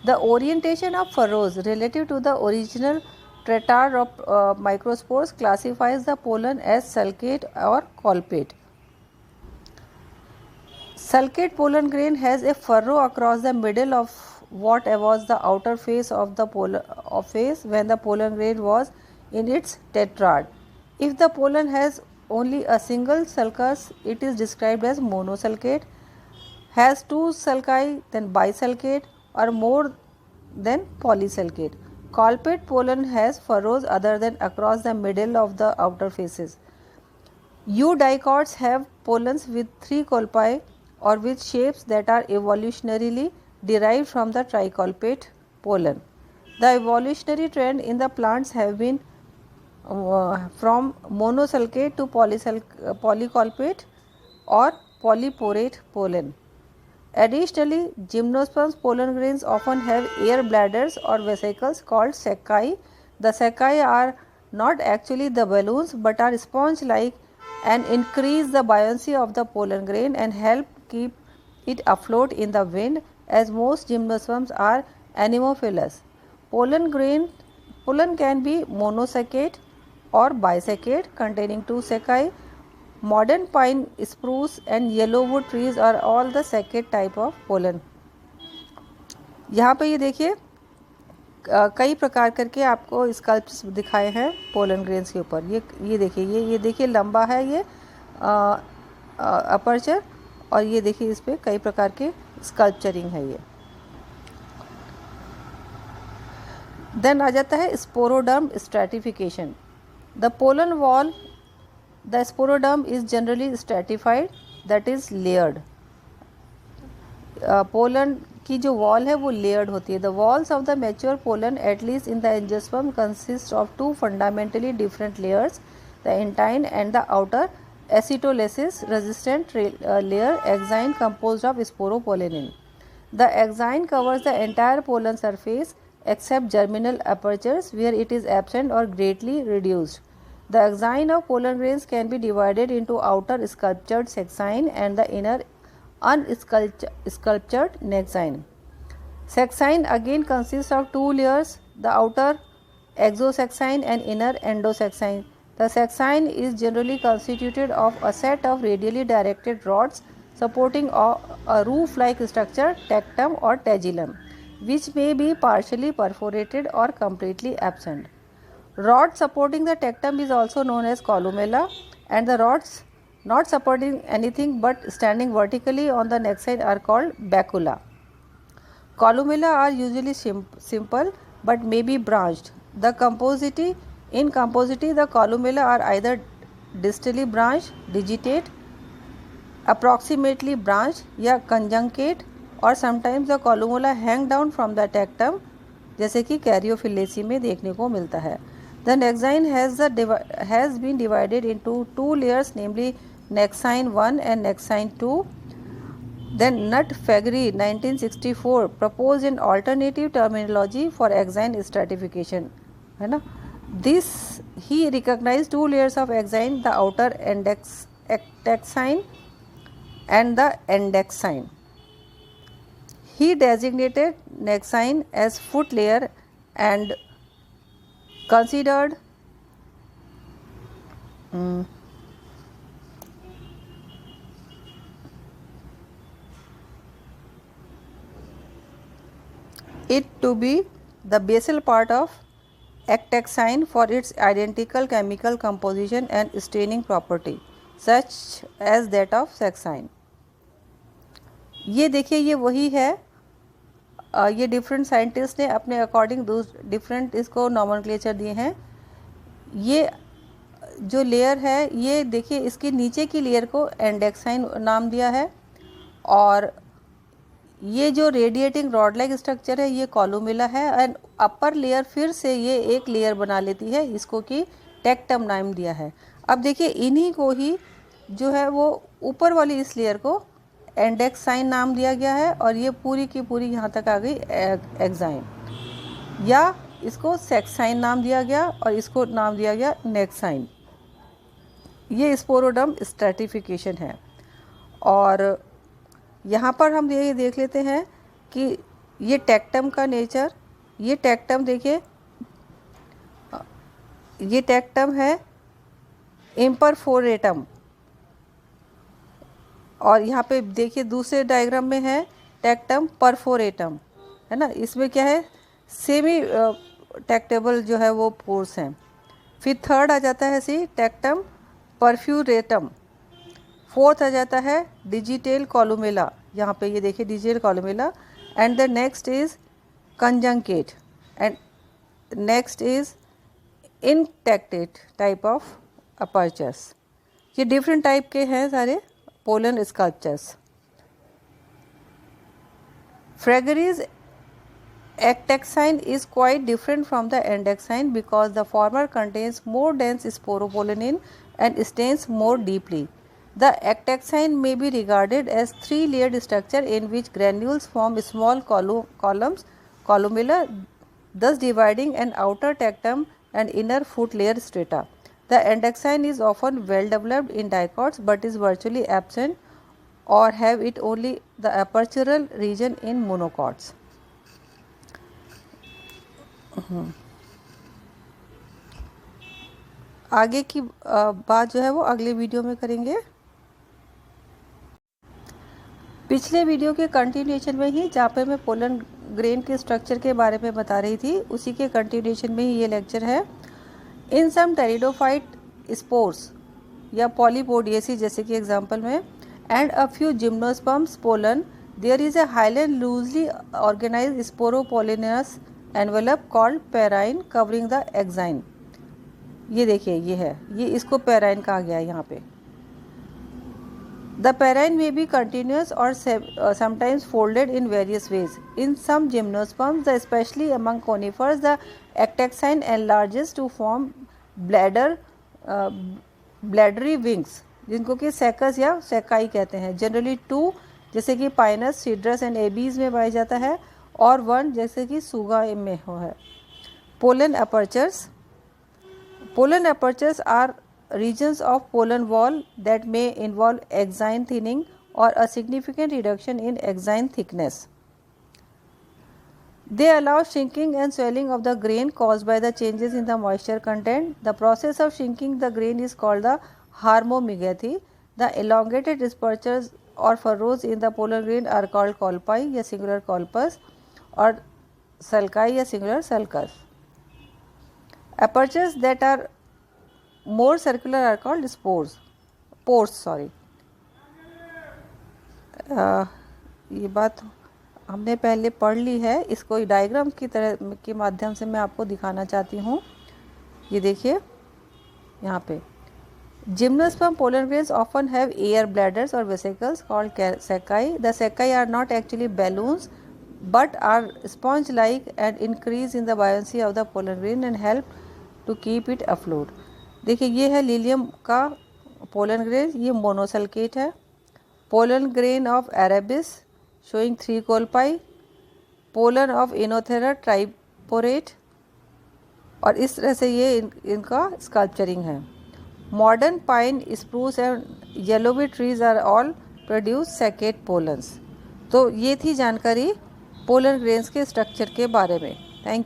The orientation of furrows relative to the original tetrad of microspores classifies the pollen as sulcate or colpate. Sulcate pollen grain has a furrow across the middle of what was the outer face of the face when the pollen grain was in its tetrad. If the pollen has only a single sulcus, it is described as monosulcate. Has two sulci, then bisulcate, or more than polysulcate. Colpate pollen has furrows other than across the middle of the outer faces. Eudicots have pollens with 3 colpi or with shapes that are evolutionarily derived from the tricolpate pollen. The evolutionary trend in the plants have been from monosulcate to polycolpate or polyporate pollen. Additionally, gymnosperms pollen grains often have air bladders or vesicles called sacci. The sacci are not actually the balloons but are sponge-like and increase the buoyancy of the pollen grain and help keep it afloat in the wind, as most gymnosperms are anemophilous. Pollen can be monosaccate or bisaccate containing 2 sacci. Modern pine, spruce and yellowwood trees are all the saccate type of pollen. यहाँ पे ये देखिए कई प्रकार करके आपको स्कल्प्स दिखाए हैं पोलन ग्रेन्स के ऊपर. ये देखिए ये देखिए लंबा है ये अपर्चर और ये देखिए इस पर कई प्रकार के स्कल्पचरिंग है ये. देन आ जाता है sporoderm stratification. The pollen wall, the sporoderm is generally stratified, that is layered. Pollen की जो वॉल है वो लेयर्ड होती है. The walls of the mature pollen at least in the angiosperm consist of 2 fundamentally different layers, the intine and the outer acetolysis resistant layer exine composed of sporopollenin. The exine covers the entire pollen surface except germinal apertures where it is absent or greatly reduced. The exine of pollen grains can be divided into outer sculptured sexine and the inner unsculptured nexine. Sexine again consists of 2 layers, the outer exosexine and inner endosexine. The sexine is generally constituted of a set of radially directed rods supporting a roof-like structure, tectum or tagellum, which may be partially perforated or completely absent. Rod supporting the tectum is also known as columella, and the rods not supporting anything but standing vertically on the neck side are called bacula. Columella are usually simple but may be branched. In composite, the columella are either distally branched, digitate, approximately branched या conjuncate, और sometimes the columella hang down from the tectum जैसे कि कैरियोफिलेसी में देखने को मिलता है. The nexine has been divided into 2 layers, namely nexine 1 and nexine 2. Then Nutt Faegre 1964 proposed an alternative terminology for exine stratification. है ना? He recognized 2 layers of exine, the outer endexine and the endexine. He designated nexine as foot layer and considered it to be the basal part of ectexine for its identical chemical composition and staining property, such as that of sexine. ये देखिए ये वही है. ये different scientist ने अपने according different इसको nomenclature दिए हैं. ये जो लेयर है ये देखिए इसके नीचे की लेयर को एंडेक्साइन नाम दिया है, और ये जो रेडिएटिंग रॉड लाइक स्ट्रक्चर है ये कॉलुमेला है, एंड अपर लेयर फिर से ये एक लेयर बना लेती है, इसको कि टेक्टम नाम दिया है. अब देखिए इन्हीं को ही जो है वो ऊपर वाली इस लेयर को एंडेक्साइन नाम दिया गया है, और ये पूरी की पूरी यहाँ तक आ गई एक्साइन, या इसको सेक्साइन नाम दिया गया और इसको नाम दिया गया नेक्साइन. ये स्पोरोडर्म स्ट्रैटिफिकेशन है. और यहाँ पर हम ये देख लेते हैं कि ये टेक्टम का नेचर, ये टेक्टम देखिए, ये टेक्टम है इम्परफोरेटम, और यहाँ पे देखिए दूसरे डायग्राम में है टेक्टम परफोरेटम, है ना। इसमें क्या है, सेमी टेक्टेबल जो है वो पोर्स हैं। फिर थर्ड आ जाता है सी टेक्टम परफ्यूरेटम। फोर्थ आ जाता है डिजिटल कॉलुमेला, यहाँ पे ये देखिए digital columella. And the next is conjunct, and next is intectate type of apertures. ये डिफरेंट टाइप के हैं सारे pollen sculptures. Fragries ectaxine is quite different from the endexine because the former contains more dense sporopollenin and stains more deeply. The ectaxine may be regarded as three-layered structure in which granules form small columns, columella, thus dividing an outer tectum and inner foot layer strata. The endexine is often well developed in dicots but is virtually absent or have it only the apertural region in monocots. आगे की बात जो है वो अगले video में करेंगे। पिछले वीडियो के कंटिन्यूएशन में ही, जहाँ पे मैं पोलन ग्रेन के स्ट्रक्चर के बारे में बता रही थी, उसी के कंटिन्यूएशन में ही ये लेक्चर है। इन सम टेरिडोफाइट स्पोर्स या पॉलीपोडिएसी जैसे कि एग्जांपल में, and a few gymnosperms pollen, there is a highly loosely organized sporopollinous envelope called parine covering the axine. ये देखिए ये है, ये इसको parine कहा गया है यहाँ पे। The parine may be continuous or sometimes folded in various ways. In some gymnosperms, especially among conifers, the ectaxine enlarges to form bladdery wings, जिनको कि सेकस या सेकाई कहते हैं। जनरली 2 जैसे कि पाइनस, सीड्रस एंड एबीज में पाया जाता है, और 1 जैसे कि सुगा में हो है। Pollen apertures are regions of pollen wall that may involve axine thinning or a significant reduction in axine thickness. They allow shrinking and swelling of the grain caused by the changes in the moisture content. The process of shrinking the grain is called the harmomegaly. The elongated apertures or furrows in the pollen grain are called colpi या singular colpus, or sulci या singular sulcus. Apertures that are more circular are called pores. ये बात हमने पहले पढ़ ली है, इसको diagram की तरह के माध्यम से मैं आपको दिखाना चाहती हूँ। ये देखिए यहाँ पे Gymnosperm pollen grains often have air bladders or vesicles called sacci. The sacci are not actually balloons but are sponge-like and increase in the buoyancy of the pollen grain and help to keep it afloat. देखिए ये है Lilium का pollen grain, ये monosulcate है। Pollen grain of Arabis showing 3 colpi, pollen of Oenothera triporate, और इस तरह से ये इनका स्कल्पचरिंग है। Modern pine, spruce and yellowwood trees are all produce saccate pollens. तो ये थी जानकारी पोलन ग्रेन्स के स्ट्रक्चर के बारे में। थैंक